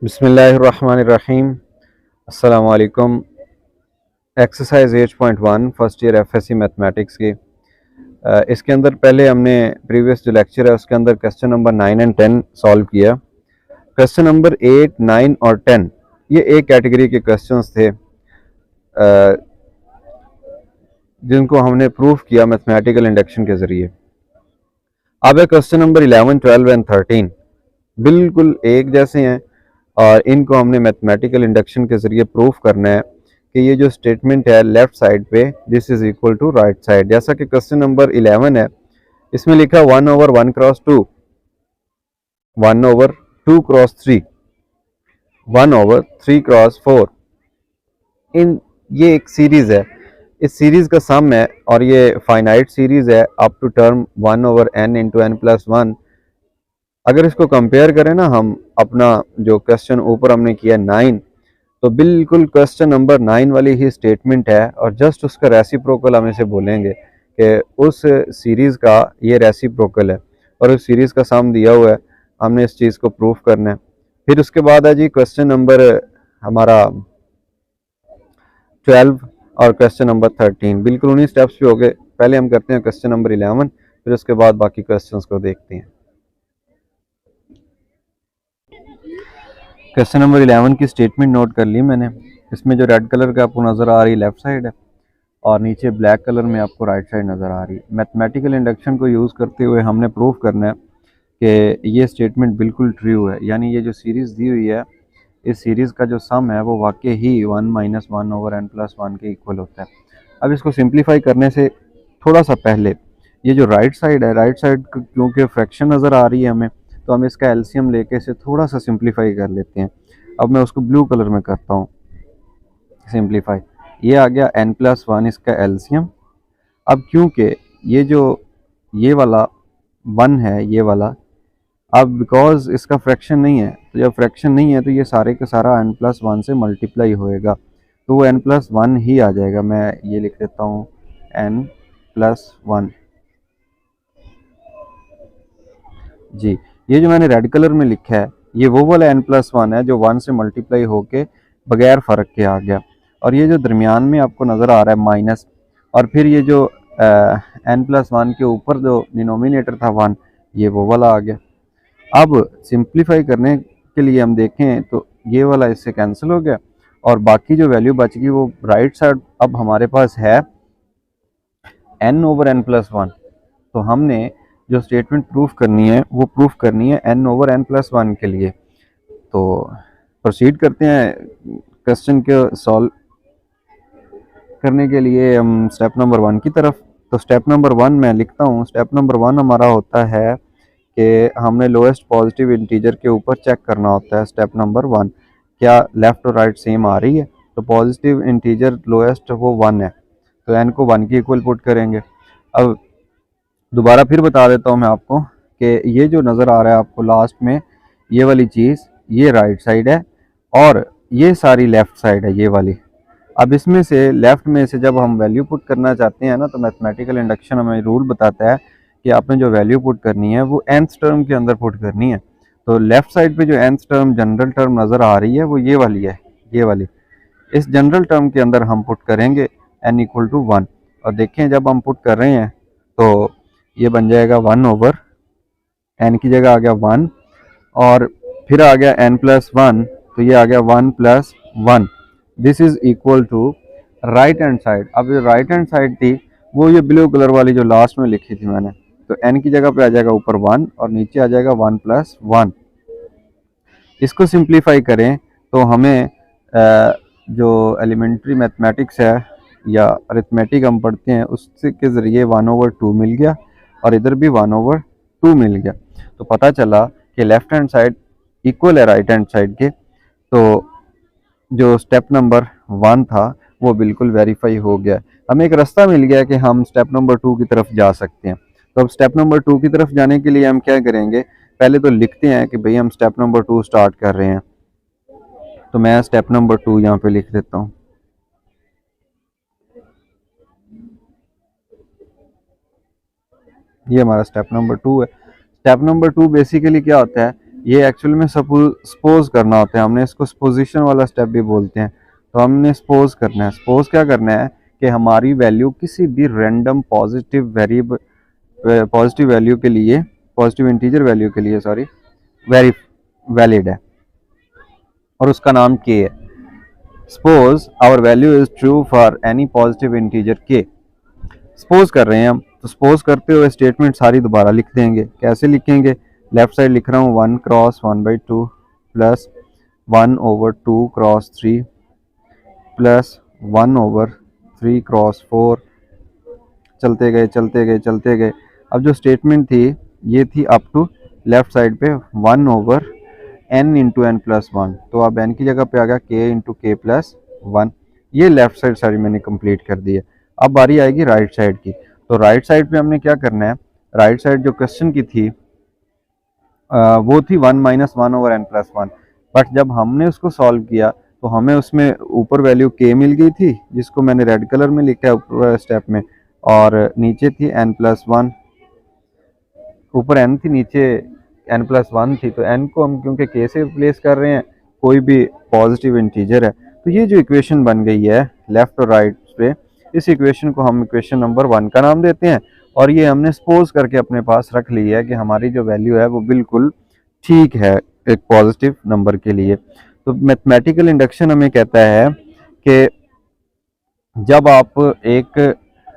बिस्मिल्लाहिर्रहमानिर्रहीम। अस्सलाम वालेकुम। Exercise 8.1 first year FSc mathematics की इसके अंदर पहले हमने प्रीवियस जो लेक्चर है उसके अंदर क्वेश्चन नंबर 9 एंड 10 सॉल्व किया। क्वेश्चन नंबर 8, 9 और 10 ये एक कैटेगरी के क्वेश्चंस थे जिनको हमने प्रूफ किया मैथमेटिकल इंडक्शन के ज़रिए। अब है क्वेश्चन नंबर 11, 12 एंड 13 बिल्कुल एक जैसे हैं और इनको हमने मैथमेटिकल इंडक्शन के ज़रिए प्रूफ करना है कि ये जो स्टेटमेंट है लेफ्ट साइड पे this is equal to right side. जैसा कि क्वेश्चन नंबर 11 है, इसमें लिखा 1/1 क्रॉस 2, 1/2 क्रॉस 3, 1/3 क्रॉस 4। इन ये एक सीरीज है, इस सीरीज का सम है और ये फाइनाइट सीरीज है up to term 1/n × n+1। अगर इसको कंपेयर करें ना हम अपना जो क्वेश्चन ऊपर हमने किया 9, तो बिल्कुल क्वेश्चन नंबर 9 वाली ही स्टेटमेंट है और जस्ट उसका रेसिप्रोकल हम इसे बोलेंगे कि उस सीरीज़ का ये रेसिप्रोकल है और उस सीरीज़ का सम दिया हुआ है, हमने इस चीज़ को प्रूफ करना है। फिर उसके बाद है जी क्वेश्चन नंबर हमारा 12 और क्वेश्चन नंबर 13 बिल्कुल उन्हीं स्टेप्स पे हो गए। पहले हम करते हैं क्वेश्चन नंबर 11, फिर उसके बाद बाकी क्वेश्चंस को देखते हैं। क्वेश्चन नंबर 11 की स्टेटमेंट नोट कर ली मैंने। इसमें जो रेड कलर का आपको नज़र आ रही लेफ्ट साइड है और नीचे ब्लैक कलर में आपको राइट साइड नज़र आ रही है। मैथमेटिकल इंडक्शन को यूज़ करते हुए हमने प्रूफ करना है कि ये स्टेटमेंट बिल्कुल ट्रू है, यानी ये जो सीरीज़ दी हुई है इस सीरीज़ का जो सम है वो वाकई ही 1 - 1/n+1 के इक्वल होता है। अब इसको सिंप्लीफाई करने से थोड़ा सा पहले ये जो राइट साइड है, राइट साइड क्योंकि फ्रैक्शन नज़र आ रही है हमें, तो हम इसका एलसीएम लेके इसे थोड़ा सा सिंप्लीफाई कर लेते हैं। अब मैं उसको ब्लू कलर में करता हूँ सिंप्लीफाई। ये आ गया n+1 इसका एलसीएम। अब क्योंकि ये जो ये वाला 1 है ये वाला, अब बिकॉज इसका फ्रैक्शन नहीं है, तो जब फ्रैक्शन नहीं है तो ये सारे का सारा n+1 से मल्टीप्लाई होएगा, तो वो n+1 ही आ जाएगा। मैं ये लिख देता हूँ n+1 जी। ये जो मैंने रेड कलर में लिखा है ये वो वाला n+1 है जो 1 से मल्टीप्लाई होके बगैर फ़र्क के आ गया। और ये जो दरमियान में आपको नज़र आ रहा है माइनस, और फिर ये जो n+1 के ऊपर जो डिनोमिनेटर था 1, ये वो वाला आ गया। अब सिंप्लीफाई करने के लिए हम देखें तो ये वाला इससे कैंसिल हो गया और बाकी जो वैल्यू बच गई वो राइट साइड अब हमारे पास है n/n+1। तो हमने जो स्टेटमेंट प्रूफ करनी है वो प्रूफ करनी है n/n+1 के लिए। तो प्रोसीड करते हैं क्वेश्चन को सॉल्व करने के लिए हम स्टेप नंबर 1 की तरफ। तो स्टेप नंबर 1 मैं लिखता हूँ। स्टेप नंबर 1 हमारा होता है कि हमने लोएस्ट पॉजिटिव इंटीजर के ऊपर चेक करना होता है। स्टेप नंबर 1, क्या लेफ़्ट और राइट सेम आ रही है? तो पॉजिटिव इंटीजर लोएस्ट वो 1 है, तो n को 1 की इक्वल पुट करेंगे। अब दोबारा फिर बता देता हूँ मैं आपको कि ये जो नज़र आ रहा है आपको लास्ट में ये वाली चीज़, ये राइट साइड है और ये सारी लेफ़्ट साइड है ये वाली। अब इसमें से लेफ़्ट में से जब हम वैल्यू पुट करना चाहते हैं ना, तो मैथमेटिकल इंडक्शन हमें रूल बताता है कि आपने जो वैल्यू पुट करनी है वो nth टर्म के अंदर पुट करनी है। तो लेफ़्ट साइड पे जो nth टर्म जनरल टर्म नज़र आ रही है वो ये वाली है, ये वाली। इस जनरल टर्म के अंदर हम पुट करेंगे n=1 और देखें जब हम पुट कर रहे हैं तो ये बन जाएगा 1/n की जगह आ गया 1 और फिर आ गया n+1, तो ये आ गया 1+1। This is equal to right hand side. अब जो राइट हैंड साइड थी वो ये ब्लू कलर वाली जो लास्ट में लिखी थी मैंने, तो n की जगह पे आ जाएगा ऊपर 1 और नीचे आ जाएगा 1+1। इसको सिंप्लीफाई करें तो हमें जो एलिमेंट्री मैथमेटिक्स है या अरिथमेटिक हम पढ़ते हैं उससे के ज़रिए 1/2 मिल गया और इधर भी 1/2 मिल गया। तो पता चला कि लेफ़्ट हैंड साइड इक्वल है राइट हैंड साइड के। तो जो स्टेप नंबर 1 था वो बिल्कुल वेरीफाई हो गया। हमें एक रास्ता मिल गया कि हम स्टेप नंबर 2 की तरफ जा सकते हैं। तो अब स्टेप नंबर 2 की तरफ जाने के लिए हम क्या करेंगे, पहले तो लिखते हैं कि भाई हम स्टेप नंबर 2 स्टार्ट कर रहे हैं। तो मैं स्टेप नंबर 2 यहाँ पे लिख देता हूँ। ये हमारा स्टेप नंबर 2 है। स्टेप नंबर 2 बेसिकली क्या होता है, ये एक्चुअली में सपोज करना होता है, हमने इसको सपोजिशन वाला स्टेप भी बोलते हैं। तो हमने सपोज करना है, सपोज क्या करना है कि हमारी वैल्यू किसी भी रैंडम पॉजिटिव वैल्यू के लिए, पॉजिटिव इंटीजर वैल्यू के लिए सॉरी, वैलिड है और उसका नाम k है। Suppose our value is true for any positive integer k। Suppose कर रहे हैं हम, तो सपोज करते हुए स्टेटमेंट सारी दोबारा लिख देंगे। कैसे लिखेंगे? लेफ्ट साइड लिख रहा हूँ 1 cross 1/2 plus 1/2 cross 3 plus 1/3 cross 4, चलते गए चलते गए चलते गए। अब जो स्टेटमेंट थी ये थी अप टू लेफ्ट साइड पे 1/n इंटू एन प्लस 1, तो अब n की जगह पे आ गया k इंटू के प्लस 1। ये लेफ्ट साइड सारी मैंने कंप्लीट कर दी है। अब बारी आएगी राइट साइड की। तो राइट साइड पे हमने क्या करना है, राइट साइड जो क्वेश्चन की थी वो थी 1 माइनस 1/n प्लस 1, बट जब हमने उसको सॉल्व किया तो हमें उसमें ऊपर वैल्यू k मिल गई थी जिसको मैंने रेड कलर में लिखा है ऊपर स्टेप में, और नीचे थी n प्लस 1, ऊपर n थी नीचे n प्लस 1 थी। तो n को हम क्योंकि k से रिप्लेस कर रहे हैं, कोई भी पॉजिटिव इंटीजर है, तो ये जो इक्वेशन बन गई है लेफ्ट और राइट पे, इस इक्वेशन को हम इक्वेशन नंबर 1 का नाम देते हैं। और ये हमने सपोज करके अपने पास रख ली है कि हमारी जो वैल्यू है वो बिल्कुल ठीक है एक पॉजिटिव नंबर के लिए। तो मैथमेटिकल इंडक्शन हमें कहता है कि जब आप एक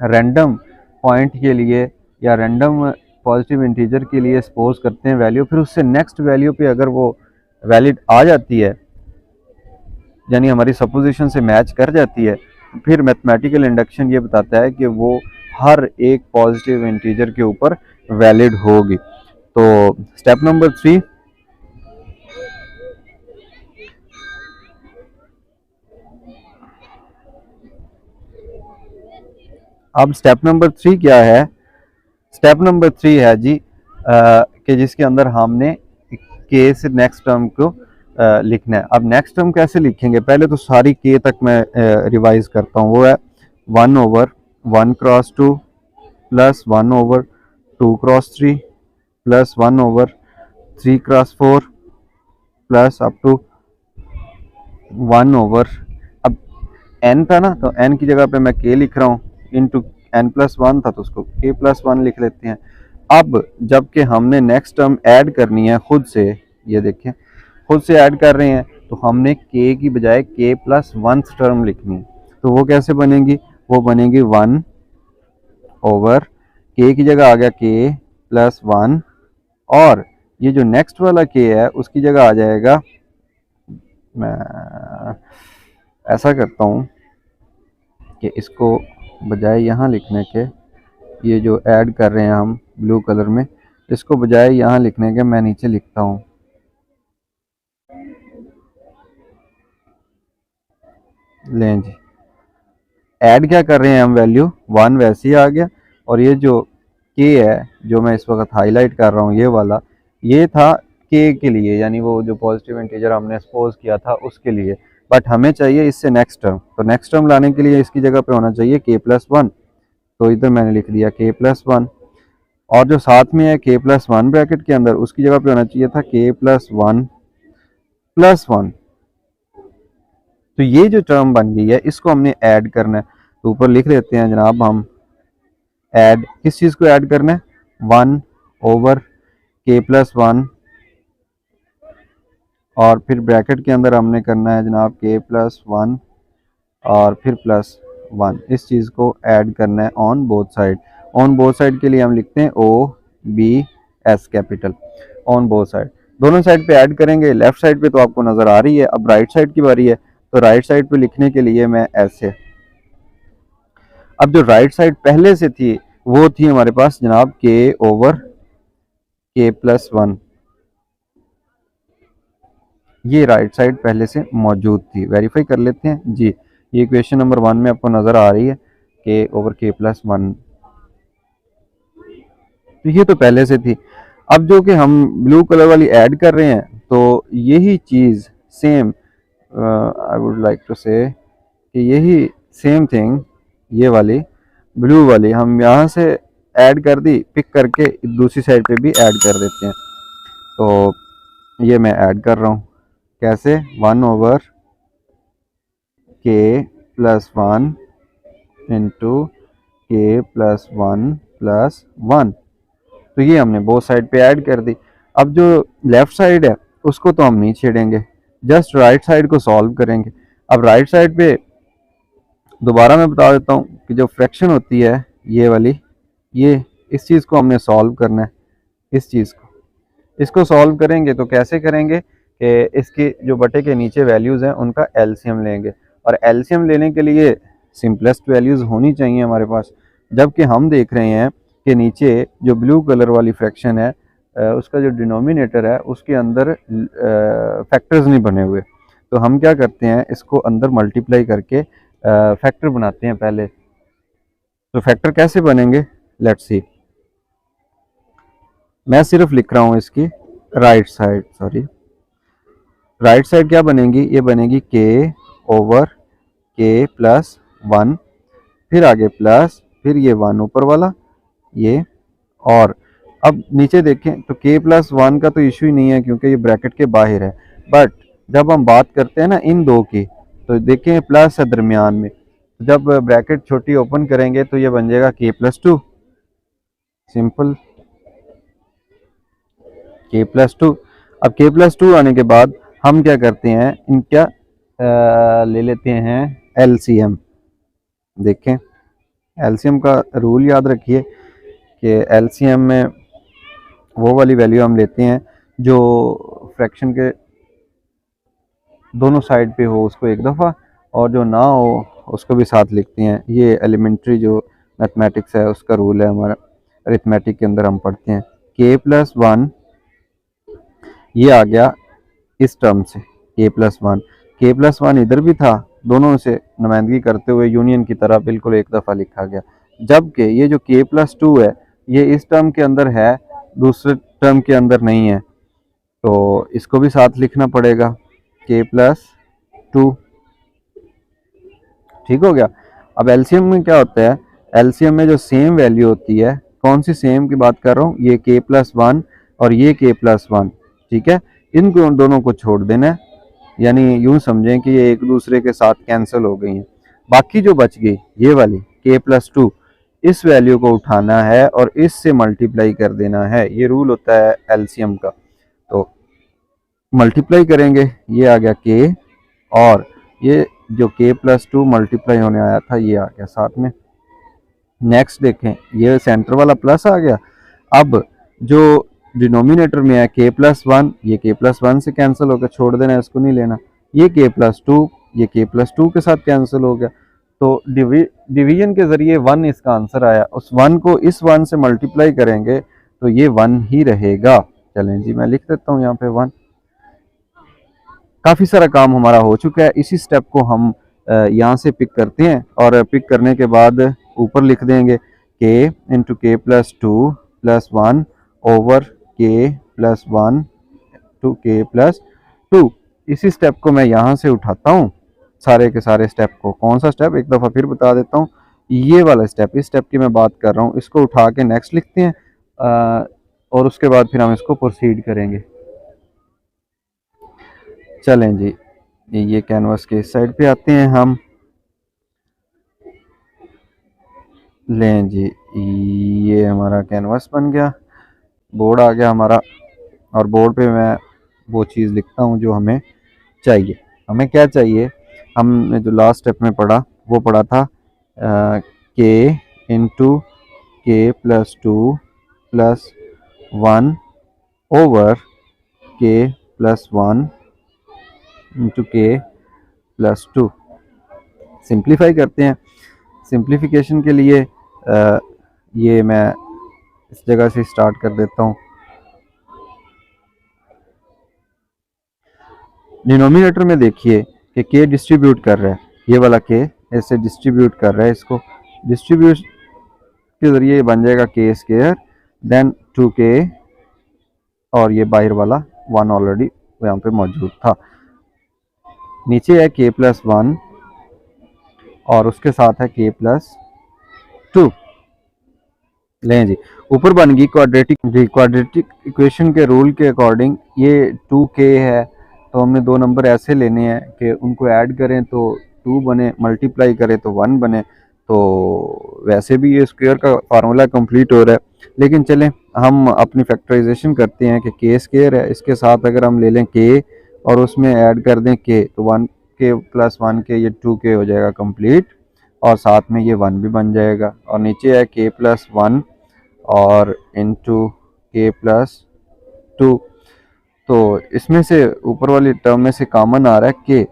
रैंडम पॉइंट के लिए या रैंडम पॉजिटिव इंटीजर के लिए सपोज करते हैं वैल्यू, फिर उससे नेक्स्ट वैल्यू पे अगर वो वैलिड आ जाती है, यानी हमारी सपोजिशन से मैच कर जाती है, फिर मैथमेटिकल इंडक्शन ये बताता है कि वो हर एक पॉजिटिव इंटीजर के ऊपर वैलिड होगी। तो स्टेप नंबर 3, अब स्टेप नंबर 3 क्या है? स्टेप नंबर 3 है जी कि जिसके अंदर हमने के से नेक्स्ट टर्म को लिखना है। अब नेक्स्ट टर्म कैसे लिखेंगे? पहले तो सारी के तक मैं रिवाइज करता हूँ। वो है 1/1 cross 2 plus 1/2 cross 3 plus 1/3 cross 4 plus up to 1/, अब n था ना, तो n की जगह पे मैं k लिख रहा हूँ, इंटू n प्लस 1 था तो उसको k प्लस 1 लिख लेते हैं। अब जबकि हमने नेक्स्ट टर्म ऐड करनी है खुद से, ये देखें खुद से ऐड कर रहे हैं, तो हमने k की बजाय k प्लस 1 टर्म लिखनी है। तो वो कैसे बनेगी? वो बनेगी 1/, k की जगह आ गया k प्लस 1, और ये जो नेक्स्ट वाला k है उसकी जगह आ जाएगा, मैं ऐसा करता हूँ कि इसको बजाय यहाँ लिखने के, ये जो ऐड कर रहे हैं हम ब्लू कलर में, इसको बजाय यहाँ लिखने के मैं नीचे लिखता हूँ, लें जी, ऐड क्या कर रहे हैं हम, वैल्यू 1 वैसे ही आ गया, और ये जो k है जो मैं इस वक्त हाईलाइट कर रहा हूँ ये वाला, ये था k के लिए, यानी वो जो पॉजिटिव इंटीजर हमने सपोज किया था उसके लिए, बट हमें चाहिए इससे नेक्स्ट टर्म। तो नेक्स्ट टर्म लाने के लिए इसकी जगह पे होना चाहिए k प्लस 1, तो इधर मैंने लिख दिया k प्लस 1, और जो साथ में है k प्लस 1 ब्रैकेट के अंदर उसकी जगह पे होना चाहिए था k प्लस 1 प्लस 1। तो ये जो टर्म बन गई है इसको हमने ऐड करना है, तो ऊपर लिख देते हैं जनाब हम ऐड, किस चीज़ को ऐड करना है? 1/k प्लस 1, और फिर ब्रैकेट के अंदर हमने करना है जनाब k प्लस 1 और फिर प्लस 1, इस चीज़ को ऐड करना है on both side. On both side के लिए हम लिखते हैं OBS capital, on both side, दोनों साइड पे ऐड करेंगे। लेफ्ट साइड पे तो आपको नज़र आ रही है, अब राइट साइड की बारी है, तो राइट साइड पे लिखने के लिए मैं ऐसे, अब जो राइट साइड पहले से थी वो थी हमारे पास जनाब k प्लस 1, ये राइट साइड पहले से मौजूद थी। वेरीफाई कर लेते हैं जी, ये इक्वेशन नंबर 1 में आपको नज़र आ रही है k प्लस 1, तो ये तो पहले से थी। अब जो कि हम ब्लू कलर वाली ऐड कर रहे हैं, तो यही चीज़ same, I would like to say कि यही सेम थिंग, ये वाली ब्लू वाली हम यहाँ से ऐड कर दी, पिक करके दूसरी साइड पे भी ऐड कर देते हैं। तो ये मैं ऐड कर रहा हूँ। कैसे? 1/k+1 into k+1+1। तो ये हमने बोथ साइड पे ऐड कर दी। अब जो लेफ्ट साइड है उसको तो हम नहीं छेड़ेंगे, जस्ट राइट साइड को सॉल्व करेंगे। अब राइट साइड पे दोबारा मैं बता देता हूँ कि जो फ्रैक्शन होती है ये वाली, ये इस चीज़ को हमने सॉल्व करना है। इस चीज़ को इसको सॉल्व करेंगे तो कैसे करेंगे कि इसके जो बटे के नीचे वैल्यूज़ हैं उनका एलसीएम लेंगे, और एलसीएम लेने के लिए सिंपलेस्ट वैल्यूज़ होनी चाहिए हमारे पास। जबकि हम देख रहे हैं कि नीचे जो ब्लू कलर वाली फ्रैक्शन है उसका जो डिनोमिनेटर है उसके अंदर फैक्टर्स नहीं बने हुए, तो हम क्या करते हैं इसको अंदर मल्टीप्लाई करके फैक्टर बनाते हैं पहले। तो फैक्टर कैसे बनेंगे, लेट्स सी। मैं सिर्फ लिख रहा हूँ इसकी right side, sorry right side क्या बनेगी, ये बनेगी k/k+1, फिर आगे प्लस, फिर ये 1 ऊपर वाला ये, और अब नीचे देखें तो k+1 का तो इशू ही नहीं है क्योंकि ये ब्रैकेट के बाहर है। बट जब हम बात करते हैं ना इन दो की, तो देखें प्लस है दरमियान में, जब ब्रैकेट छोटी ओपन करेंगे तो ये बन जाएगा k+2, सिंपल k+2। अब k+2 आने के बाद हम क्या करते हैं, इनका ले लेते हैं एलसीएम। देखें एलसीएम का रूल याद रखिए कि एलसीएम में वो वाली वैल्यू हम लेते हैं जो फ्रैक्शन के दोनों साइड पे हो उसको एक दफ़ा, और जो ना हो उसको भी साथ लिखते हैं। ये एलिमेंट्री जो मैथमेटिक्स है उसका रूल है, हमारा अरिथमेटिक के अंदर हम पढ़ते हैं। k+1 ये आ गया इस टर्म से, k+1 इधर भी था, दोनों से नुमाइंदगी करते हुए यूनियन की तरह बिल्कुल एक दफ़ा लिखा गया। जबकि ये जो k+2 है ये इस टर्म के अंदर है, दूसरे टर्म के अंदर नहीं है, तो इसको भी साथ लिखना पड़ेगा k+2। ठीक हो गया। अब एलसीएम में क्या होता है, एलसीएम में जो सेम वैल्यू होती है, कौन सी सेम की बात कर रहा हूँ, ये k+1 और ये k+1, ठीक है, इन दोनों को छोड़ देना है, यानी यूं समझें कि ये एक दूसरे के साथ कैंसिल हो गई हैं। बाकी जो बच गई ये वाली k+2, इस वैल्यू को उठाना है और इससे मल्टीप्लाई कर देना है, ये रूल होता है एलसीएम का। तो मल्टीप्लाई करेंगे, ये आ गया k, और ये जो k+2 मल्टीप्लाई होने आया था ये आ गया साथ में। नेक्स्ट देखें, ये सेंटर वाला प्लस आ गया। अब जो डिनोमिनेटर में है k+1, ये k+1 से कैंसिल होकर छोड़ देना है, इसको नहीं लेना। ये k+2, ये k+2 के साथ कैंसिल हो गया, तो डिवीजन के जरिए 1 इसका आंसर आया। उस 1 को इस 1 से मल्टीप्लाई करेंगे तो ये 1 ही रहेगा। चलें जी, मैं लिख देता हूँ यहाँ पे 1। काफ़ी सारा काम हमारा हो चुका है। इसी स्टेप को हम यहाँ से पिक करते हैं, और पिक करने के बाद ऊपर लिख देंगे k/k+2+1 over k+1 to k+2। इसी स्टेप को मैं यहाँ से उठाता हूँ, सारे के सारे स्टेप को। कौन सा स्टेप, एक दफ़ा फिर बता देता हूँ, ये वाला स्टेप, इस स्टेप की मैं बात कर रहा हूँ। इसको उठा के नेक्स्ट लिखते हैं, और उसके बाद फिर हम इसको प्रोसीड करेंगे। चलें जी, ये कैनवास के इस साइड पे आते हैं हम। लें जी, ये हमारा कैनवास बन गया, बोर्ड आ गया हमारा, और बोर्ड पे मैं वो चीज़ लिखता हूँ जो हमें चाहिए। हमें क्या चाहिए, हमने जो लास्ट स्टेप में पढ़ा वो पढ़ा था k/k+2+1 over k+1 into k+2। Simplify करते हैं। सिंप्लीफिकेशन के लिए ये मैं इस जगह से स्टार्ट कर देता हूँ। डिनोमिनेटर में देखिए कि k डिस्ट्रीब्यूट कर रहा है, ये वाला k ऐसे डिस्ट्रीब्यूट कर रहा है, इसको डिस्ट्रीब्यूट के ज़रिए बन जाएगा k², देन 2k, और ये बाहर वाला 1 ऑलरेडी यहाँ पे मौजूद था। नीचे है k+1 और उसके साथ है k+2। लें जी, ऊपर बन गई क्वाड्रेटिक इक्वेशन के रूल के अकॉर्डिंग ये 2k है, तो हमने दो नंबर ऐसे लेने हैं कि उनको ऐड करें तो 2 बने, मल्टीप्लाई करें तो 1 बने। तो वैसे भी ये स्क्वायर का फार्मूला कंप्लीट हो रहा है, लेकिन चलें हम अपनी फैक्टराइजेशन करते हैं कि के स्क्वायर है, इसके साथ अगर हम ले लें के और उसमें ऐड कर दें के, तो 1k प्लस 1k ये 2k हो जाएगा कंप्लीट, और साथ में ये 1 भी बन जाएगा, और नीचे है k प्लस 1 और इंटू के प्लस 2। तो इसमें से ऊपर वाली टर्म में से कॉमन आ रहा है के,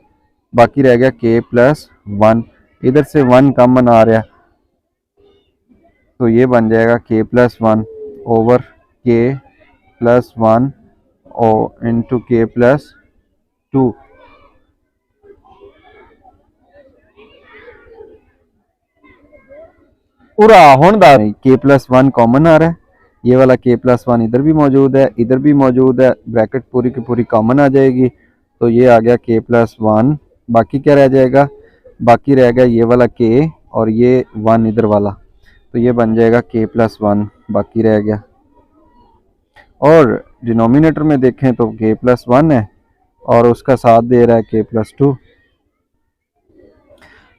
बाकी रह गया के प्लस 1, इधर से 1 कॉमन आ रहा है, तो ये बन जाएगा के प्लस 1 ओवर के प्लस 1 और इंटू के प्लस 2। पूरा होंडा के प्लस 1 कॉमन आ रहा है, ये वाला के प्लस 1 इधर भी मौजूद है, इधर भी मौजूद है, ब्रैकेट पूरी की पूरी कॉमन आ जाएगी, तो ये आ गया के प्लस 1। बाकी क्या रह जाएगा, बाकी रह गया ये वाला के और ये 1 इधर वाला, तो ये बन जाएगा के प्लस 1 बाकी रह गया। और डिनोमिनेटर में देखें तो के प्लस 1 है और उसका साथ दे रहा है के प्लस 2।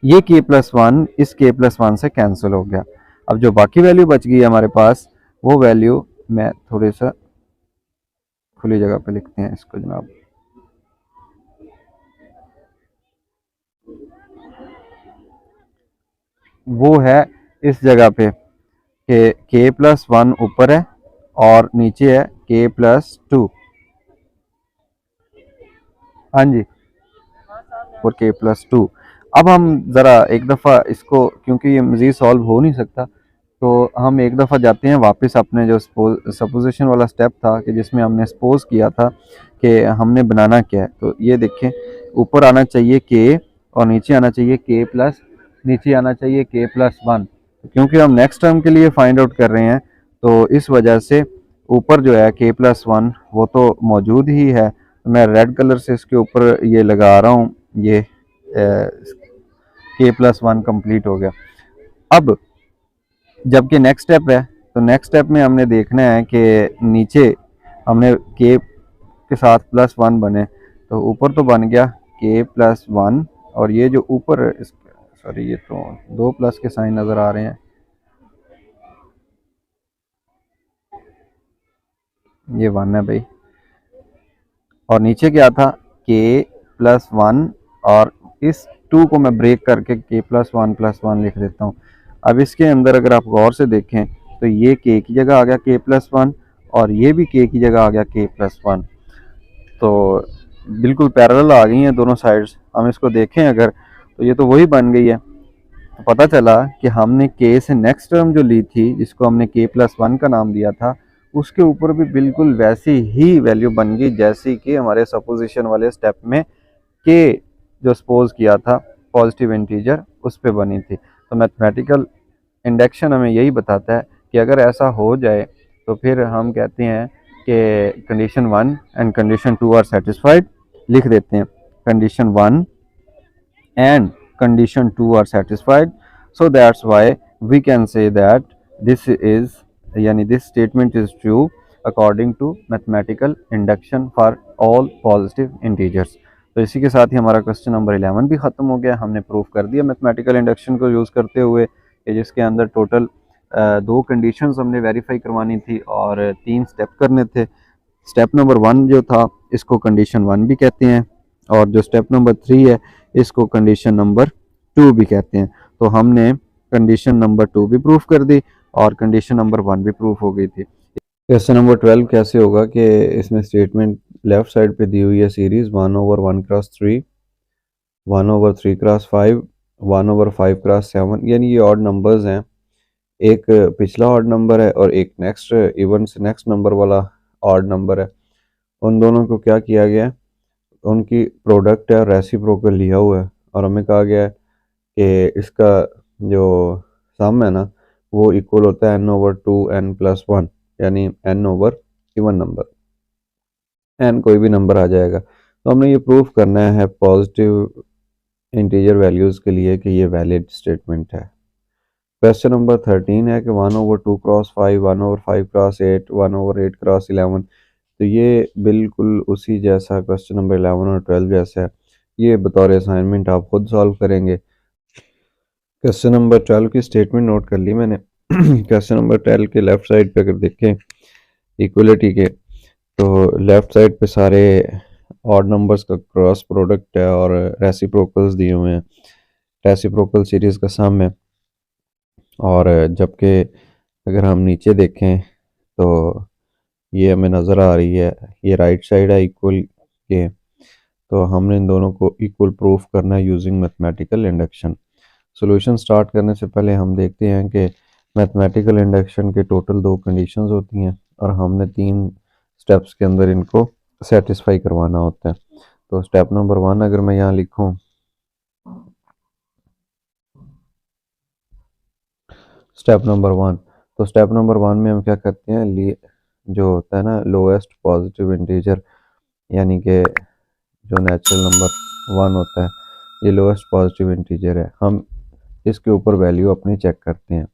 ये के प्लस 1 इस के प्लस 1 से कैंसिल हो गया। अब जो बाकी वैल्यू बच गई है हमारे पास, वो वैल्यू मैं थोड़ी सा खुली जगह पे लिखते हैं इसको जनाब। वो है इस जगह पे कि के प्लस 1 ऊपर है और नीचे है के प्लस 2। हाँ जी, और के प्लस 2। अब हम ज़रा एक दफ़ा इसको, क्योंकि ये मज़ीद सॉल्व हो नहीं सकता, तो हम एक दफ़ा जाते हैं वापस अपने जो सपोजिशन वाला स्टेप था कि जिसमें हमने सपोज किया था कि हमने बनाना क्या है। तो ये देखें, ऊपर आना चाहिए के और नीचे आना चाहिए के प्लस, नीचे आना चाहिए के प्लस 1। क्योंकि हम नेक्स्ट टर्म के लिए फाइंड आउट कर रहे हैं, तो इस वजह से ऊपर जो है के प्लस 1 वो तो मौजूद ही है। मैं रेड कलर से इसके ऊपर ये लगा रहा हूँ, ये के प्लस 1 कंप्लीट हो गया। अब जबकि नेक्स्ट स्टेप है, तो नेक्स्ट स्टेप में हमने देखना है कि नीचे हमने के साथ प्लस 1 बने, तो ऊपर तो बन गया के प्लस 1, और ये जो ऊपर, सॉरी ये तो दो प्लस के साइन नज़र आ रहे हैं, ये 1 है भाई, और नीचे क्या था के प्लस 1, और इस 2 को मैं ब्रेक करके के प्लस 1 लिख देता हूँ। अब इसके अंदर अगर आप गौर से देखें तो ये के की जगह आ गया के प्लस 1 और ये भी के की जगह आ गया के प्लस 1, तो बिल्कुल पैरेलल आ गई हैं दोनों साइड्स। हम इसको देखें अगर, तो ये तो वही बन गई है। तो पता चला कि हमने के से नेक्स्ट टर्म जो ली थी, जिसको हमने के प्लस 1 का नाम दिया था, उसके ऊपर भी बिल्कुल वैसी ही वैल्यू बन गई जैसी कि हमारे सपोजिशन वाले स्टेप में के जो सपोज किया था पॉजिटिव इंटीजर उस पर बनी थी। तो मैथमेटिकल इंडक्शन हमें यही बताता है कि अगर ऐसा हो जाए तो फिर हम कहते हैं कि condition 1 and condition 2 are satisfied, लिख देते हैं condition 1 and condition 2 are satisfied, so that's why we can say that this is, yani this statement is true according to mathematical induction for all positive integers। तो इसी के साथ ही हमारा question number 11 भी ख़त्म हो गया। हमने प्रूव कर दिया मैथमेटिकल इंडक्शन को यूज़ करते हुए कि जिसके अंदर टोटल 2 कंडीशंस हमने वेरीफाई करवानी थी और 3 स्टेप करने थे। स्टेप नंबर 1 जो था इसको कंडीशन 1 भी कहते हैं, और जो स्टेप नंबर 3 है इसको कंडीशन नंबर 2 भी कहते हैं। तो हमने कंडीशन नंबर 2 भी प्रूफ कर दी और कंडीशन नंबर 1 भी प्रूफ हो गई थी। क्वेश्चन नंबर 12 कैसे होगा कि इसमें स्टेटमेंट लेफ्ट साइड पे दी हुई है सीरीज 1/1 क्रॉस 3, 1/3 क्रॉस 5, 1/5 क्रॉस 7, यानी ये ऑड नंबर्स हैं। एक पिछला ऑड नंबर है और एक नेक्स्ट इवन से नेक्स्ट नंबर वाला ऑड नंबर है। उन दोनों को क्या किया गया है, उनकी प्रोडक्ट है और रेसिप्रोकल लिया हुआ है, और हमें कहा गया है कि इसका जो सम है ना वो इक्वल होता है n/2n+1, यानी n/इवन नंबर, n कोई भी नंबर आ जाएगा। तो हमने ये प्रूफ करना है पॉजिटिव इंटीजर वैल्यूज़ के लिए कि ये वैलिड स्टेटमेंट है। क्वेश्चन नंबर 13 है कि 1/2 क्रॉस 5, 1/5 क्रॉस 8, 1/8 क्रॉस 11 तो ये बिल्कुल उसी जैसा क्वेश्चन नंबर 11 और 12 जैसा है। ये बतौर असाइनमेंट आप खुद सॉल्व करेंगे। क्वेश्चन नंबर 12 की स्टेटमेंट नोट कर ली मैंने। क्वेश्चन नंबर 12 के लेफ्ट साइड पे अगर देखें इक्वलिटी के, तो लेफ्ट साइड पे सारे ऑड नंबर्स का क्रॉस प्रोडक्ट है और रेसिप्रोकल्स दिए हुए हैं। रेसिप्रोकल सीरीज का सम है। और जबकि अगर हम नीचे देखें तो ये हमें नज़र आ रही है, ये राइट साइड है इक्वल के। तो हमने इन दोनों को इक्वल प्रूफ करना है using mathematical induction. Solution start करने से पहले हम देखते हैं कि मैथमेटिकल इंडक्शन के टोटल 2 कंडीशंस होती हैं और हमने 3 स्टेप्स के अंदर इनको सेटिस्फाई करवाना होता है। तो स्टेप नंबर 1 अगर मैं यहाँ लिखूँ, स्टेप नंबर 1, तो स्टेप नंबर 1 में हम क्या करते हैं, जो होता है ना लोएस्ट पॉजिटिव इंटीजर, यानी कि जो नेचुरल नंबर 1 होता है, ये लोएस्ट पॉजिटिव इंटीजर है, हम इसके ऊपर वैल्यू अपनी चेक करते हैं।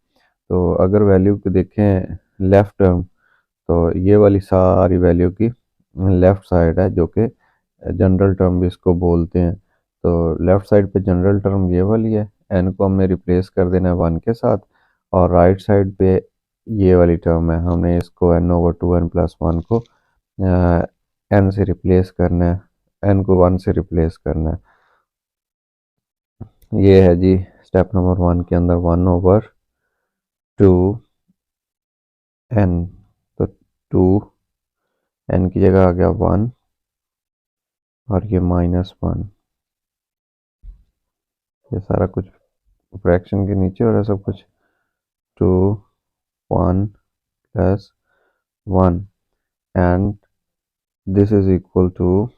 तो अगर वैल्यू को देखें लेफ़्ट टर्म, तो ये वाली सारी वैल्यू की लेफ़्ट साइड है, जो कि जनरल टर्म भी इसको बोलते हैं। तो लेफ़्ट साइड पे जनरल टर्म ये वाली है, एन को हमने रिप्लेस कर देना है 1 के साथ, और राइट साइड पे ये वाली टर्म है, हमने इसको n/2n+1 को एन से रिप्लेस करना है, एन को 1 से रिप्लेस करना है। ये है जी स्टेप नंबर 1 के अंदर 1/2n, तो 2n की जगह आ गया 1 और ये -1। ये सारा कुछ फ्रैक्शन के नीचे हो रहा है सब कुछ। 2 1 + 1 and this is equal to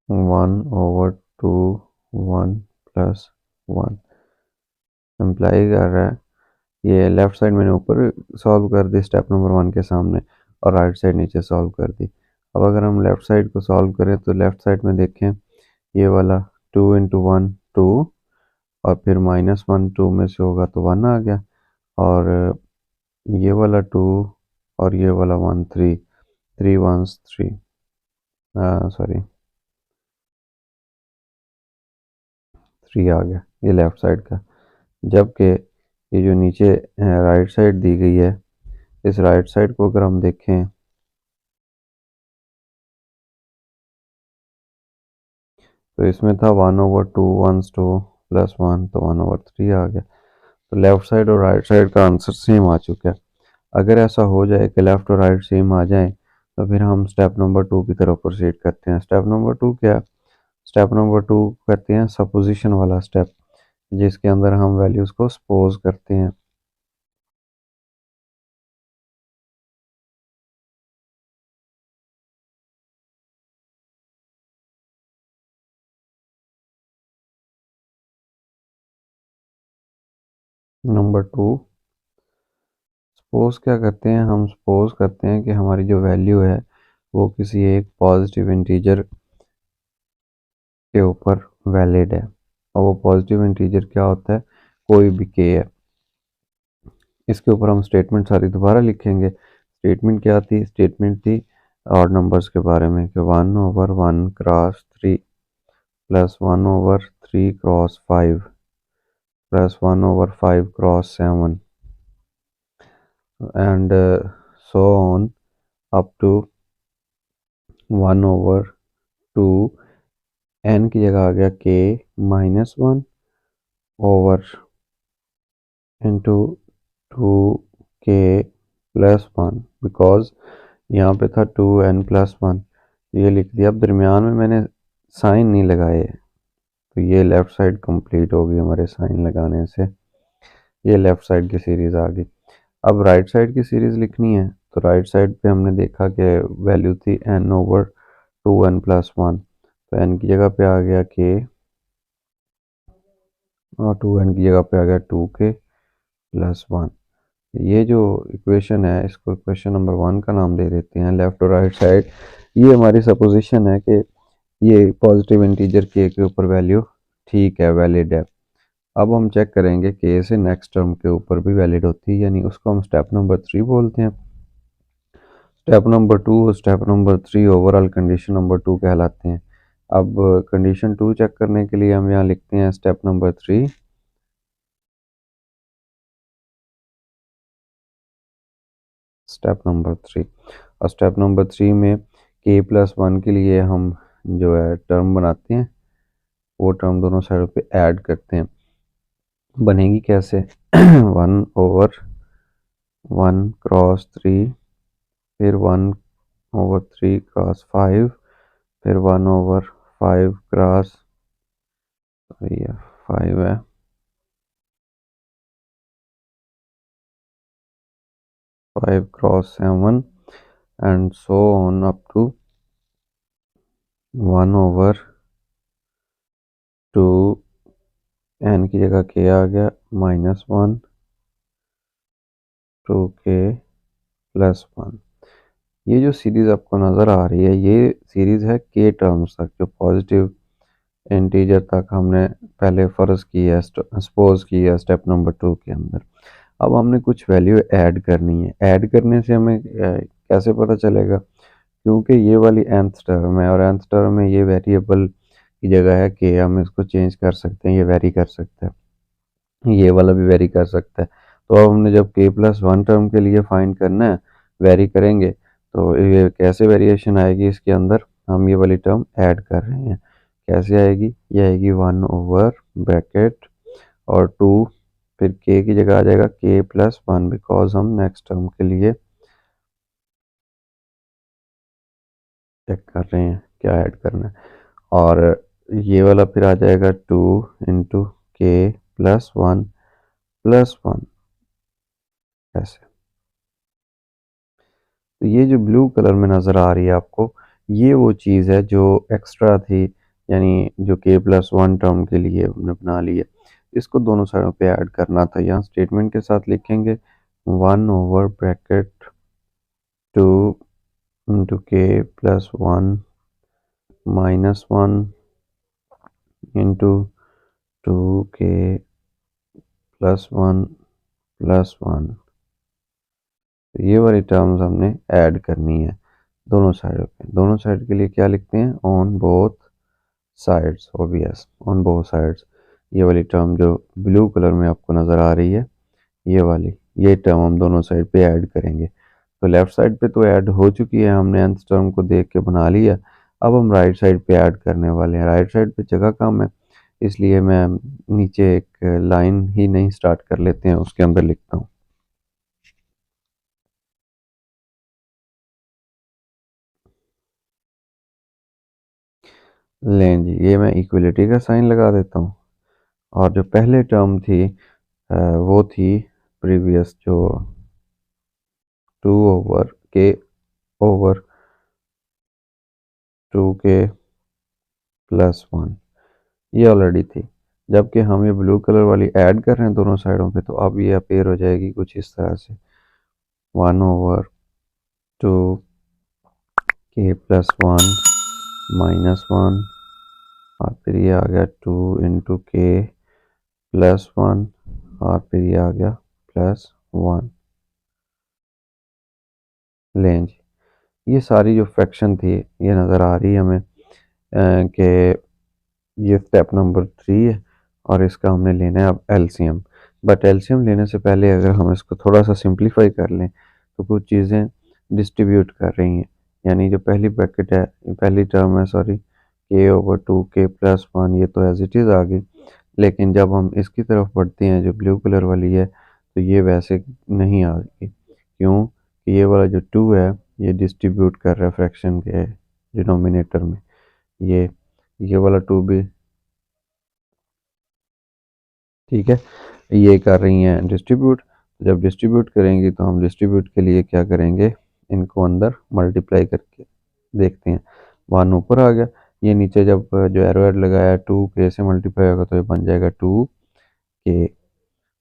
1/2 1 + 1 imply कर रहा है। ये लेफ़्ट साइड मैंने ऊपर सॉल्व कर दी स्टेप नंबर 1 के सामने, और राइट साइड नीचे सॉल्व कर दी। अब अगर हम लेफ़्ट साइड को सॉल्व करें तो लेफ़्ट साइड में देखें ये वाला 2 × 1 2, और फिर -1 2 में से होगा तो 1 आ गया, और ये वाला 2 और ये वाला 1 3, 3 1s 3, सॉरी 3 आ गया ये लेफ़्ट साइड का। जबकि ये जो नीचे राइट साइड दी गई है, इस राइट साइड को अगर हम देखें तो इसमें था 1/2 1s 2 + 1, तो 1/3 आ गया। तो लेफ़्ट साइड और राइट साइड का आंसर सेम आ चुका है। अगर ऐसा हो जाए कि लेफ़्ट और राइट सेम आ जाए, तो फिर हम स्टेप नंबर 2 की तरफ प्रोसीड करते हैं। स्टेप नंबर 2 क्या है? स्टेप नंबर 2 कहते हैं सपोजिशन वाला स्टेप, जिसके अंदर हम वैल्यूज़ को सपोज करते हैं। नंबर 2, सपोज क्या करते हैं, हम सपोज करते हैं कि हमारी जो वैल्यू है वो किसी एक पॉजिटिव इंटीजर के ऊपर वैलिड है, और वो पॉजिटिव इंटीजर क्या होता है, कोई भी के है। इसके ऊपर हम स्टेटमेंट सारी दोबारा लिखेंगे। स्टेटमेंट क्या थी? स्टेटमेंट थी ऑड नंबर्स के बारे में कि 1/1 cross 3 + 1/3 cross 5 + 1/5 cross 7 and so on up to 1/2, n की जगह आ गया k -1 over into 2k + 1, because यहाँ पे था 2n+1, ये लिख दिया। अब दरमियान में मैंने साइन नहीं लगाए, तो ये लेफ़्ट साइड कंप्लीट हो गई हमारे साइन लगाने से। ये लेफ़्ट साइड की सीरीज़ आ गई। अब राइट साइड की सीरीज़ लिखनी है, तो राइट साइड पे हमने देखा कि वैल्यू थी n/2n+1, तो n की जगह पे आ गया k, और 2n की जगह पे आ गया 2k + 1। ये जो इक्वेशन है, इसको इक्वेशन नंबर 1 का नाम दे देते हैं। लेफ़्ट और राइट साइड, ये हमारी सपोजिशन है कि ये पॉजिटिव इंटीजर के ऊपर वैल्यू ठीक है, वैलिड है। अब हम चेक करेंगे के से नेक्स्ट टर्म के ऊपर भी वैलिड होती है, यानी उसको हम स्टेप नंबर 3 बोलते हैं। स्टेप नंबर 2 और step number 3 overall condition number 2 कहलाते हैं। अब कंडीशन 2 चेक करने के लिए हम यहाँ लिखते हैं स्टेप नंबर 3। स्टेप नंबर 3 और स्टेप नंबर 3 में k+1 के लिए हम जो है टर्म बनाते हैं, वो टर्म दोनों साइडों पे ऐड करते हैं। बनेगी कैसे 1/1 क्रॉस 3, फिर 1/3 क्रॉस 5, फिर 1/5 क्रॉस, ये 5 है, 5 cross 7 and so on up to 1/2 n की जगह k आ गया -1 2k+1। ये जो सीरीज आपको नज़र आ रही है, ये सीरीज है k टर्म्स तक, जो पॉजिटिव इंटीजर तक हमने पहले फ़र्ज़ की है, सपोज की है स्टेप नंबर 2 के अंदर। अब हमने कुछ वैल्यू ऐड करनी है। ऐड करने से हमें कैसे पता चलेगा, क्योंकि ये वाली nth टर्म है और nth टर्म में ये वेरिएबल की जगह है कि हम इसको चेंज कर सकते हैं, ये वेरी कर सकता है, ये वाला भी वेरी कर सकता है। तो अब हमने जब k+1 टर्म के लिए फाइंड करना है, वेरी करेंगे, तो ये कैसे वेरिएशन आएगी इसके अंदर, हम ये वाली टर्म ऐड कर रहे हैं। कैसे आएगी, ये आएगी 1/ब्रैकेट और 2, फिर k की जगह आ जाएगा k+1, बिकॉज हम नेक्स्ट टर्म के लिए चेक कर रहे हैं क्या ऐड करना है। और ये वाला फिर आ जाएगा 2 इंटू k+1+1 ऐसे। तो ये जो ब्लू कलर में नज़र आ रही है आपको, ये वो चीज़ है जो एक्स्ट्रा थी, यानी जो k+1 टर्म के लिए हमने बना ली है। इसको दोनों साइडों पे ऐड करना था। यहाँ स्टेटमेंट के साथ लिखेंगे 1/ब्रैकेट 2 इंटू k+1 -1 इंटू 2k+1+1। तो ये वाली टर्म्स हमने ऐड करनी है दोनों साइडों पे। दोनों साइड के लिए क्या लिखते हैं, on both sides, OBS on both sides. ये वाली टर्म जो ब्लू कलर में आपको नज़र आ रही है, ये वाली, ये टर्म हम दोनों साइड पे ऐड करेंगे। तो लेफ़्ट साइड पे तो ऐड हो चुकी है, हमने nth टर्म को देख के बना लिया। अब हम राइट साइड पे ऐड करने वाले हैं। राइट साइड पे जगह कम है, इसलिए मैं नीचे एक लाइन ही नहीं स्टार्ट कर लेते हैं, उसके अंदर लिखता हूँ। लें जी, ये मैं इक्वलिटी का साइन लगा देता हूँ। और जो पहले टर्म थी वो थी प्रीवियस, जो 2/k+1, ये ऑलरेडी थी। जबकि हम ये ब्लू कलर वाली ऐड कर रहे हैं दोनों साइडों पे, तो अब ये अपेयर हो जाएगी कुछ इस तरह से 1/2k+1 -1, और फिर ये आ गया 2 इंटू k+1, और फिर ये आ गया +1। लें जी, ये सारी जो फ्रैक्शन थी ये नज़र आ रही है हमें कि ये स्टेप नंबर 3 है और इसका हमने लेना है अब एलसीएम। बट एलसीएम लेने से पहले अगर हम इसको थोड़ा सा सिंप्लीफाई कर लें, तो कुछ चीज़ें डिस्ट्रीब्यूट कर रही हैं। यानी जो पहली ब्रैकेट है, पहली टर्म है, सॉरी, k/2k+1, ये तो एज इट इज़ आ गई। लेकिन जब हम इसकी तरफ बढ़ते हैं, जो ब्लू कलर वाली है, तो ये वैसे नहीं आ गई। क्यों कि ये वाला जो 2 है, ये डिस्ट्रीब्यूट कर रहा है फ्रैक्शन के डिनोमिनेटर में। ये वाला 2 भी, ठीक है, ये कर रही हैं डिस्ट्रीब्यूट। जब डिस्ट्रीब्यूट करेंगी तो हम डिस्ट्रीब्यूट के लिए क्या करेंगे, इनको अंदर मल्टीप्लाई करके देखते हैं। 1 ऊपर आ गया, ये नीचे जब जो एरो हेड लगाया 2k से मल्टीप्लाई होगा तो ये बन जाएगा 2k।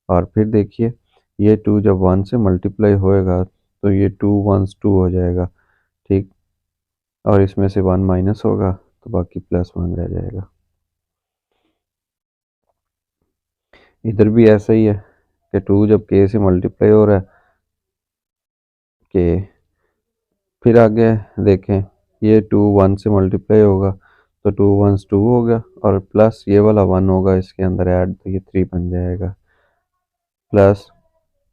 और फिर देखिए, ये 2 जब 1 से मल्टीप्लाई होएगा तो ये 2 1s 2 हो जाएगा, ठीक, और इसमें से 1 माइनस होगा तो बाकी +1 रह जाएगा। इधर भी ऐसा ही है कि 2 जब k से मल्टीप्लाई हो रहा है, k फिर आगे देखें, ये 2 1 से मल्टीप्लाई होगा तो 2 1 2 हो गया, और प्लस ये वाला 1 होगा इसके अंदर ऐड, तो ये 3 बन जाएगा, प्लस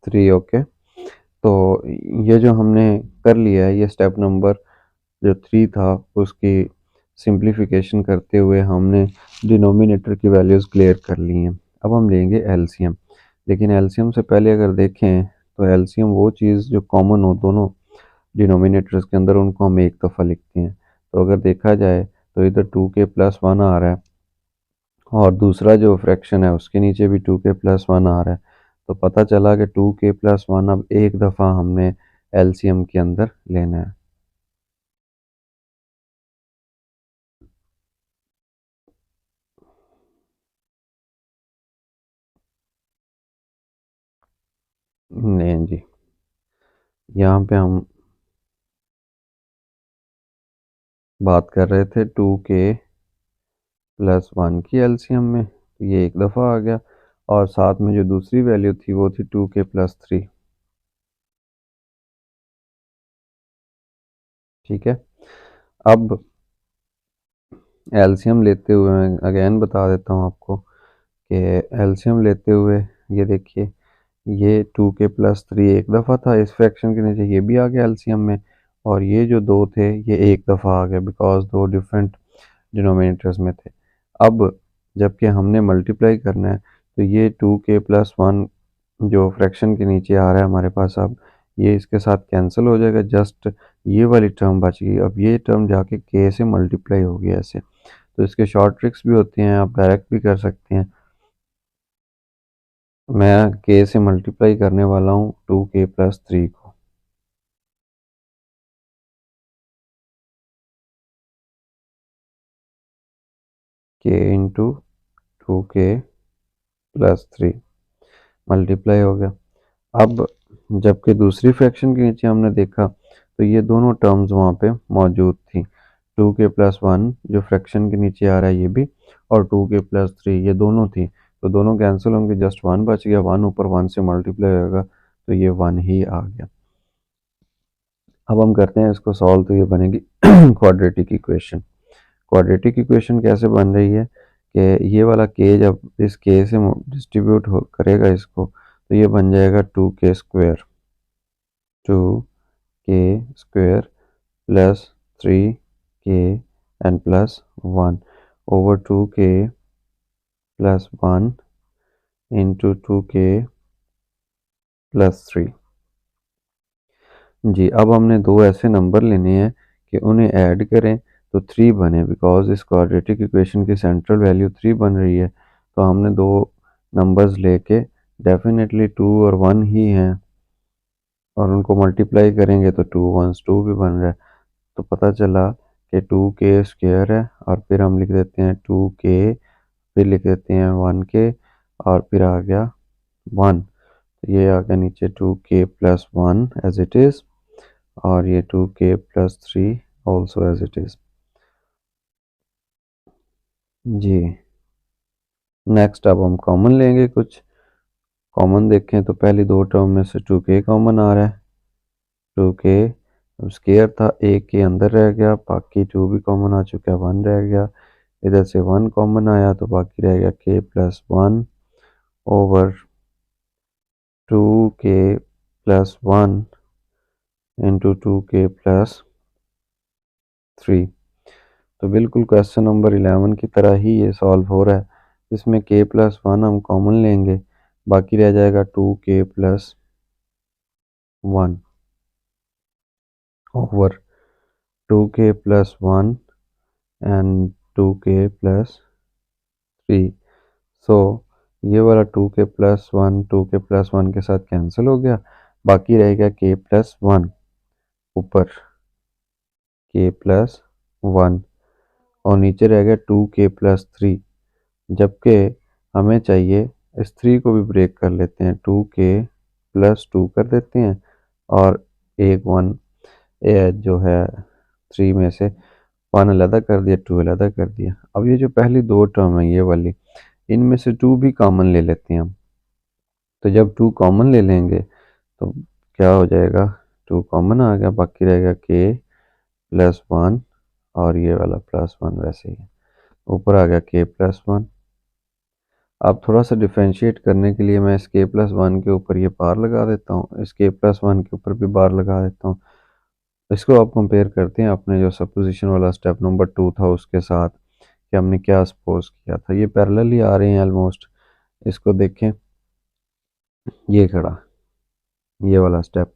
3। ओके, तो ये जो हमने कर लिया है, ये स्टेप नंबर जो 3 था उसकी सिंप्लीफिकेशन करते हुए हमने डिनोमिनेटर की वैल्यूज़ क्लियर कर ली हैं। अब हम लेंगे एलसीएम, लेकिन एलसीएम से पहले अगर देखें तो एलसीएम वो चीज़ जो कॉमन हो दोनों डिनोमिनेटर्स के अंदर, उनको हम एक दफ़ा लिखते हैं। तो अगर देखा जाए तो इधर 2k+1 आ रहा है, और दूसरा जो फ्रैक्शन है उसके नीचे भी 2k+1 आ रहा है, तो पता चला कि 2k+1 अब एक दफ़ा हमने एलसीएम के अंदर लेना है। नहीं जी, यहाँ पे हम बात कर रहे थे 2k+1 की एलसीएम में, तो ये एक दफ़ा आ गया, और साथ में जो दूसरी वैल्यू थी वो थी 2k+3। ठीक है, अब एलसीएम लेते हुए मैं अगेन बता देता हूँ आपको कि एलसीएम लेते हुए ये देखिए, ये 2k+3 एक दफ़ा था इस फ्रैक्शन के नीचे, ये भी आ गया एलसीएम में, और ये जो दो थे ये एक दफ़ा आ गया, बिकॉज दो डिफरेंट डिनोमिनेटर्स में थे। अब जबकि हमने मल्टीप्लाई करना है, तो ये 2k+1 जो फ्रैक्शन के नीचे आ रहा है हमारे पास, अब ये इसके साथ कैंसिल हो जाएगा, जस्ट ये वाली टर्म बच गई। अब ये टर्म जाके k से मल्टीप्लाई होगी ऐसे, तो इसके शॉर्ट ट्रिक्स भी होती हैं, आप डायरेक्ट भी कर सकते हैं। मैं k से मल्टीप्लाई करने वाला हूँ 2k+3 को, k इंटू 2k+3 मल्टीप्लाई हो गया। अब जबकि दूसरी फ्रैक्शन के नीचे हमने देखा तो ये दोनों टर्म्स वहाँ पे मौजूद थी, 2k+1 जो फ्रैक्शन के नीचे आ रहा है ये भी, और 2k+3 ये दोनों थी, तो दोनों कैंसिल होंगे, जस्ट 1 बच गया, 1 ऊपर 1 से मल्टीप्लाई होगा तो ये 1 ही आ गया। अब हम करते हैं इसको सॉल्व, तो ये बनेगी क्वाड्रेटिक इक्वेशन। क्वाड्रेटिक इक्वेशन कैसे बन रही है कि ये वाला k जब इस k से डिस्ट्रीब्यूट करेगा इसको, तो ये बन जाएगा 2k² 2k² plus 3k and plus 1 over 2k+1 into 2k+3। जी, अब हमने दो ऐसे नंबर लेने हैं कि उन्हें ऐड करें तो 3 बने, बिकॉज इस क्वाड्रेटिक इक्वेशन की सेंट्रल वैल्यू 3 बन रही है, तो हमने दो नंबर्स लेके डेफिनेटली 2 और 1 ही हैं, और उनको मल्टीप्लाई करेंगे तो 2 1 2 भी बन रहा है। तो पता चला कि 2k² है, और फिर हम लिख देते हैं 2k, फिर लिख देते हैं 1k, और फिर आ गया 1, तो ये आ गया नीचे 2k+1 एज इट इज़, और ये 2k+3 also as it is. जी, नेक्स्ट अब हम कॉमन लेंगे कुछ। कॉमन देखें तो पहली दो टर्म में से 2k कॉमन आ रहा है, 2k अब स्केयर था, एक के अंदर रह गया, बाकी 2 भी कॉमन आ चुका है, 1 रह गया, इधर से 1 कॉमन आया तो बाकी रह गया k+1 over 2k+1 into 2k+3। तो बिल्कुल क्वेश्चन नंबर 11 की तरह ही ये सॉल्व हो रहा है। इसमें k+1 हम कॉमन लेंगे, बाकी रह जाएगा 2k+1 over 2k+1 and 2k+3। सो ये वाला 2k+1 के साथ कैंसिल हो गया, बाकी रहेगा k+1 ऊपर, k+1, और नीचे रह गया 2k+3, जबकि हमें चाहिए इस 3 को भी ब्रेक कर लेते हैं, 2k+2 कर देते हैं, और एक 1 जो है 3 में से 1 अलहदा कर दिया, 2 अलहदा कर दिया। अब ये जो पहली दो टर्म है ये वाली, इनमें से 2 भी कॉमन ले लेते हैं हम, तो जब 2 कॉमन ले लेंगे तो क्या हो जाएगा, 2 कॉमन आ गया, बाकी रहेगा k प्लस 1 और ये वाला प्लस 1 वैसे ही ऊपर आ गया k प्लस 1। अब थोड़ा सा डिफ्रेंशिएट करने के लिए मैं इस k प्लस 1 के ऊपर ये बार लगा देता हूँ, इस k प्लस 1 के ऊपर भी बार लगा देता हूँ। इसको आप कंपेयर करते हैं अपने जो सपोजिशन वाला स्टेप नंबर 2 था उसके साथ कि हमने क्या सपोज किया था। ये पैरेलल ही आ रहे हैं ऑलमोस्ट। इसको देखें, ये खड़ा, ये वाला step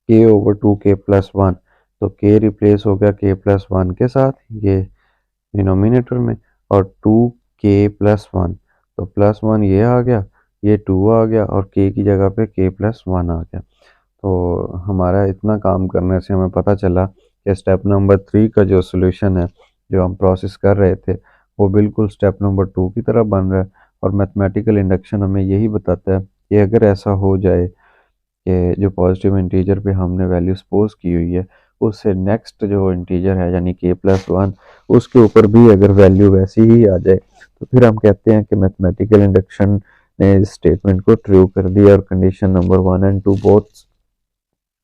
k over 2k plus 1, तो k रिप्लेस हो गया k प्लस 1 के साथ ये डिनोमिनेटर में, और 2k प्लस 1, तो प्लस 1 ये आ गया, ये 2 आ गया और k की जगह पे k प्लस 1 आ गया। तो हमारा इतना काम करने से हमें पता चला कि स्टेप नंबर 3 का जो सोल्यूशन है, जो हम प्रोसेस कर रहे थे, वो बिल्कुल स्टेप नंबर 2 की तरह बन रहा है। और मैथमेटिकल इंडक्शन हमें यही बताता है कि अगर ऐसा हो जाए कि जो पॉजिटिव इंटीजर पे हमने वैल्यू सपोज की हुई है उससे नेक्स्ट जो इंटीजर है यानी k प्लस 1, उसके ऊपर भी अगर वैल्यू वैसी ही आ जाए, तो फिर हम कहते हैं कि मैथमेटिकल इंडक्शन ने इस स्टेटमेंट को ट्रू कर दिया और condition number 1 and 2 both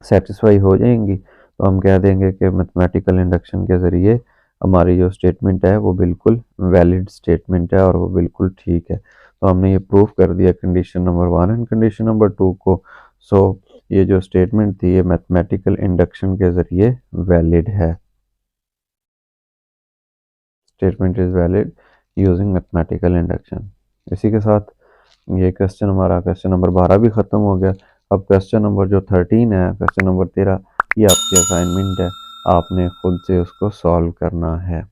satisfy हो जाएंगी। तो हम कह देंगे कि मैथमेटिकल इंडक्शन के ज़रिए हमारी जो स्टेटमेंट है वो बिल्कुल वैलिड स्टेटमेंट है और वो बिल्कुल ठीक है। तो हमने ये प्रूफ कर दिया condition number 1 and condition number 2 को। सो ये जो स्टेटमेंट थी ये मैथमेटिकल इंडक्शन के ज़रिए वैलिड है। Statement is valid using mathematical induction. इसी के साथ ये क्वेश्चन हमारा क्वेश्चन नंबर 12 भी ख़त्म हो गया। अब क्वेश्चन नंबर जो 13 है, क्वेश्चन नंबर 13, ये आपकी असाइनमेंट है, आपने खुद से उसको सॉल्व करना है।